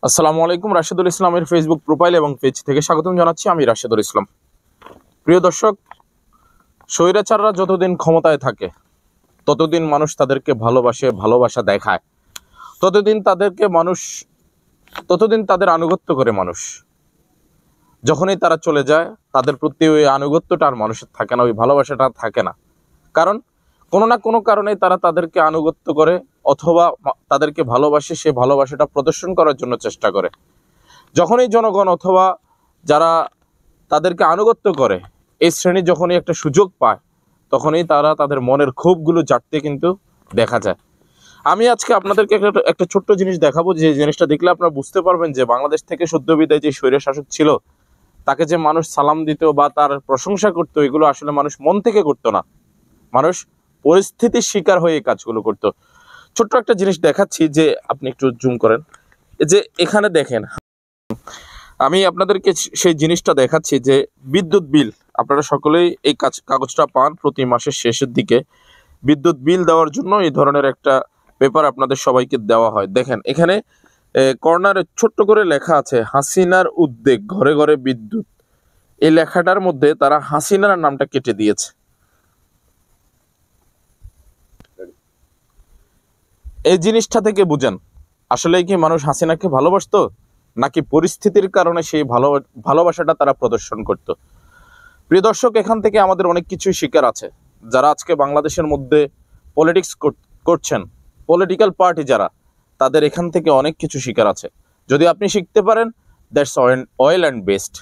আসসালামু আলাইকুম। রাশেদুল ইসলামের ফেসবুক প্রোফাইল এবং পেজ থেকে স্বাগতম জানাচ্ছি। আমি রাশেদুল ইসলাম। প্রিয় দর্শক, স্বৈরাচাররা যতদিন ক্ষমতায় থাকে ততদিন মানুষ তাদেরকে ভালোবাসা দেখায়, ততদিন তাদের আনুগত্য করে মানুষ। যখনই তারা চলে যায় তাদের প্রতি ওই আনুগত্যটা আর মানুষের থাকে না, ওই ভালোবাসাটা থাকে না। কারণ কোনো না কোনো কারণে তারা তাদেরকে আনুগত্য করে অথবা তাদেরকে ভালোবাসে, সে ভালোবাসাটা প্রদর্শন করার জন্য চেষ্টা করে। যখনই জনগণ অথবা যারা তাদেরকে আনুগত্য করে এই শ্রেণী যখনই একটা সুযোগ পায় তখনই তারা তাদের মনের ক্ষোভগুলো জাগতে কিন্তু দেখা যায়। আমি আজকে আপনাদেরকে একটা ছোট্ট জিনিস দেখাবো, যে জিনিসটা দেখলে আপনারা বুঝতে পারবেন যে বাংলাদেশ থেকে সদ্য বিদায় যে স্বৈর শাসক ছিল তাকে যে মানুষ সালাম দিত বা তার প্রশংসা করতো, এগুলো আসলে মানুষ মন থেকে করতো না, মানুষ পরিস্থিতির শিকার হয়ে এই কাজগুলো করতো। ছোট্ট একটা জিনিস দেখাচ্ছি, যে আপনি একটু জুম করেন। যে এখানে দেখেন, আমি আপনাদেরকে সেই জিনিসটা দেখাচ্ছি যে বিদ্যুৎ বিল, আপনারা সকলেই এই কাগজটা পান প্রতি মাসের শেষের দিকে। বিদ্যুৎ বিল দেওয়ার জন্য এই ধরনের একটা পেপার আপনাদের সবাইকে দেওয়া হয়। দেখেন এখানে কর্নারে ছোট্ট করে লেখা আছে হাসিনার উদ্যোগ ঘরে ঘরে বিদ্যুৎ। এই লেখাটার মধ্যে তারা হাসিনার নামটা কেটে দিয়েছে। এই জিনিসটা থেকে বুঝেন আসলে কি মানুষ হাসিনাকে ভালোবাসতো, নাকি পরিস্থিতির কারণে সেই ভালোবাসাটা তারা প্রদর্শন করত। প্রিয় দর্শক, এখান থেকে আমাদের অনেক কিছুই শিকার আছে। যারা আজকে বাংলাদেশের মধ্যে পলিটিক্স করছেন, পলিটিক্যাল পার্টি যারা, তাদের এখান থেকে অনেক কিছু শিকার আছে। যদি আপনি শিখতে পারেন, দ্যাটস অয়েল অ্যান্ড বেস্ট।